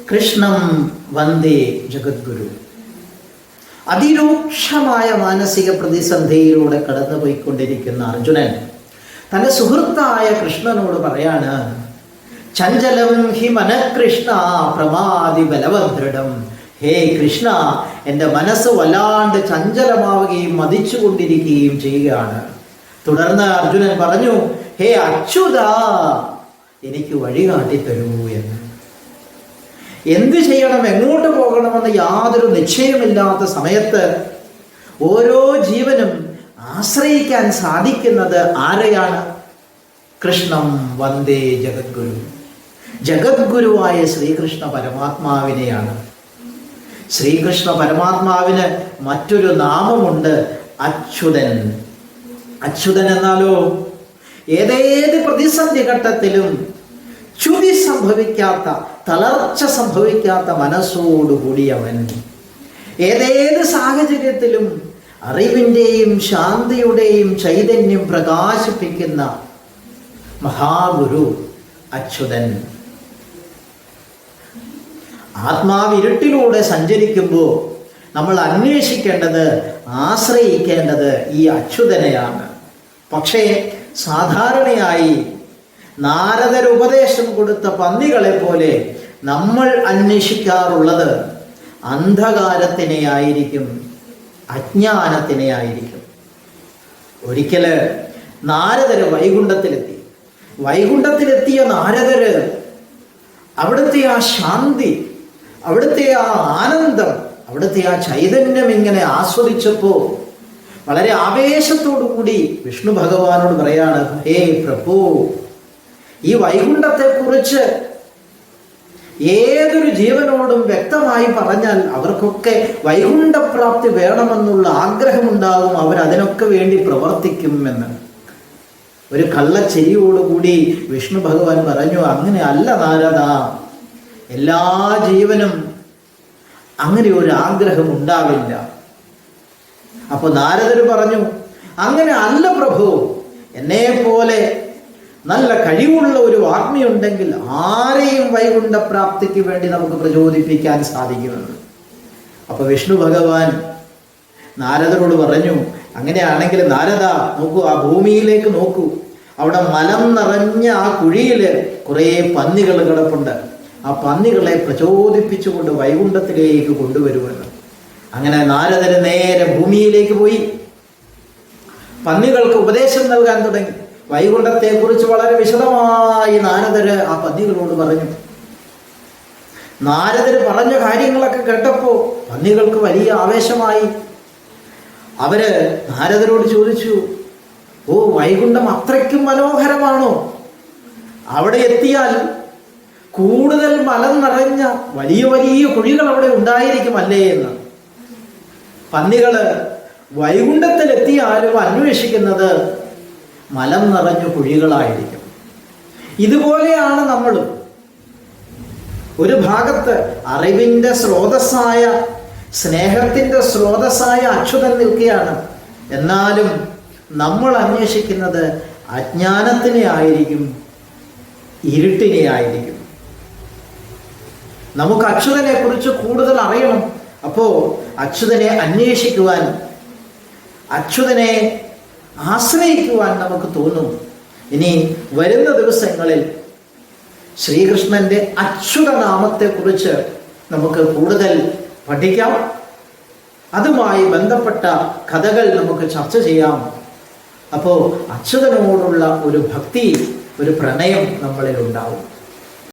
കൃഷ്ണം വന്ദേ ജഗദ്ഗുരു. അതിരൂക്ഷമായ മാനസിക പ്രതിസന്ധിയിലൂടെ കടന്നുപോയിക്കൊണ്ടിരിക്കുന്ന അർജുനൻ തൻ്റെ സുഹൃത്തായ കൃഷ്ണനോട് പറയാണ്, ചഞ്ചലം ഹി മനഃകൃഷ്ണ പ്രമാദി ബലവദൃഢം. ഹേ കൃഷ്ണ, എൻ്റെ മനസ്സ് വല്ലാണ്ട് ചഞ്ചലമാവുകയും മതിച്ചുകൊണ്ടിരിക്കുകയും ചെയ്യുകയാണ്. തുടർന്ന് അർജുനൻ പറഞ്ഞു, ഹേ അച്യുത, എനിക്ക് വഴി കാട്ടിത്തരൂ എന്ന്. എന്ത് ചെയ്യണം, എങ്ങോട്ട് പോകണമെന്ന് യാതൊരു നിശ്ചയമില്ലാത്ത സമയത്ത് ഓരോ ജീവനും ആശ്രയിക്കാൻ സാധിക്കുന്നത് ആരെയാണ്? കൃഷ്ണം വന്ദേ ജഗദ്ഗുരു. ജഗദ്ഗുരുവായ ശ്രീകൃഷ്ണ പരമാത്മാവിനെയാണ്. ശ്രീകൃഷ്ണ പരമാത്മാവിന് മറ്റൊരു നാമമുണ്ട്, അച്യുതൻ. അച്യുതൻ എന്നാലോ ഏതേത് പ്രതിസന്ധി ഘട്ടത്തിലും ച്യുതി സംഭവിക്കാത്ത, തളർച്ച സംഭവിക്കാത്ത മനസ്സോടുകൂടിയവൻ, ഏതേത് സാഹചര്യത്തിലും അറിവിൻ്റെയും ശാന്തിയുടെയും ചൈതന്യം പ്രകാശിപ്പിക്കുന്ന മഹാഗുരു അച്യുതൻ. ആത്മാവിരുട്ടിലൂടെ സഞ്ചരിക്കുമ്പോൾ നമ്മൾ അന്വേഷിക്കേണ്ടത്, ആശ്രയിക്കേണ്ടത് ഈ അച്യുതനെയാണ്. പക്ഷേ സാധാരണയായി നാരദർ ഉപദേശം കൊടുത്ത പന്നികളെ പോലെ നമ്മൾ അന്വേഷിക്കാറുള്ളത് അന്ധകാരത്തിനെ ആയിരിക്കും, അജ്ഞാനത്തിനെ ആയിരിക്കും. ഒരിക്കൽ നാരദര് വൈകുണ്ഠത്തിലെത്തി. വൈകുണ്ഠത്തിലെത്തിയ നാരദര് അവിടുത്തെ ആ ശാന്തി, അവിടുത്തെ ആ ആനന്ദം, അവിടുത്തെ ആ ചൈതന്യം ഇങ്ങനെ ആസ്വദിച്ചപ്പോൾ വളരെ ആവേശത്തോടു കൂടി വിഷ്ണു ഭഗവാനോട് പറയാണ്, ഹേ പ്രഭു, ഈ വൈകുണ്ഠത്തെക്കുറിച്ച് ഏതൊരു ജീവനോടും വ്യക്തമായി പറഞ്ഞാൽ അവർക്കൊക്കെ വൈകുണ്ഠപ്രാപ്തി വേണമെന്നുള്ള ആഗ്രഹമുണ്ടാകും, അവരതിനൊക്കെ വേണ്ടി പ്രവർത്തിക്കും എന്ന്. ഒരു കള്ളച്ചിരിയോടുകൂടി വിഷ്ണു ഭഗവാൻ പറഞ്ഞു, അങ്ങനെ അല്ല നാരദ, എല്ലാ ജീവനും അങ്ങനെ ഒരു ആഗ്രഹം ഉണ്ടാവില്ല. അപ്പോൾ നാരദർ പറഞ്ഞു, അങ്ങനെ അല്ല പ്രഭു, എന്നെ പോലെ നല്ല കഴിവുള്ള ഒരു വാഗ്മിയുണ്ടെങ്കിൽ ആരെയും വൈകുണ്ഠപ്രാപ്തിക്ക് വേണ്ടി നമുക്ക് പ്രചോദിപ്പിക്കാൻ സാധിക്കുമെന്ന്. അപ്പോൾ വിഷ്ണു ഭഗവാൻ നാരദരോട് പറഞ്ഞു, അങ്ങനെയാണെങ്കിൽ നാരദ, നോക്കൂ, ആ ഭൂമിയിലേക്ക് നോക്കൂ, അവിടെ മലം നിറഞ്ഞ ആ കുഴിയിൽ കുറേ പന്നികൾ കിടപ്പുണ്ട്. ആ പന്നികളെ പ്രചോദിപ്പിച്ചുകൊണ്ട് വൈകുണ്ഠത്തിലേക്ക് കൊണ്ടുവരുമെന്ന്. അങ്ങനെ നാരദര് നേരെ ഭൂമിയിലേക്ക് പോയി പന്നികൾക്ക് ഉപദേശം നൽകാൻ തുടങ്ങി. വൈകുണ്ഠത്തെക്കുറിച്ച് വളരെ വിശദമായി നാരദര് ആ പന്നികളോട് പറഞ്ഞു. നാരദര് പറഞ്ഞ കാര്യങ്ങളൊക്കെ കേട്ടപ്പോൾ പന്നികൾക്ക് വലിയ ആവേശമായി. അവര് നാരദരോട് ചോദിച്ചു, ഓ, വൈകുണ്ഠം അത്രയ്ക്കും മനോഹരമാണോ? അവിടെ എത്തിയാൽ കൂടുതൽ മലം നിറഞ്ഞ വലിയ വലിയ കുഴികൾ അവിടെ ഉണ്ടായിരിക്കുമല്ലേ എന്ന്. പന്നികള് വൈകുണ്ഠത്തിലെത്തിയാലും അന്വേഷിക്കുന്നത് മലം നിറഞ്ഞ കുഴികളായിരിക്കും. ഇതുപോലെയാണ് നമ്മൾ. ഒരു ഭാഗത്ത് അറിവിൻ്റെ സ്രോതസ്സായ, സ്നേഹത്തിൻ്റെ സ്രോതസ്സായ അച്യുതൻ നിൽക്കുകയാണ്. എന്നാലും നമ്മൾ അന്വേഷിക്കുന്നത് അജ്ഞാനത്തിനെ ആയിരിക്കും, ഇരുട്ടിനെ ആയിരിക്കും. നമുക്ക് അച്യുതനെ കുറിച്ച് കൂടുതൽ അറിയണം. അപ്പോൾ അച്യുതനെ അന്വേഷിക്കുവാൻ, അച്യുതനെ ആശ്രയിക്കുവാൻ നമുക്ക് തോന്നും. ഇനി വരുന്ന ദിവസങ്ങളിൽ ശ്രീകൃഷ്ണൻ്റെ അച്യുതനാമത്തെക്കുറിച്ച് നമുക്ക് കൂടുതൽ പഠിക്കാം. അതുമായി ബന്ധപ്പെട്ട കഥകൾ നമുക്ക് ചർച്ച ചെയ്യാം. അപ്പോൾ അച്യുതനോടുള്ള ഒരു ഭക്തി, ഒരു പ്രണയം നമ്മളിൽ ഉണ്ടാവും.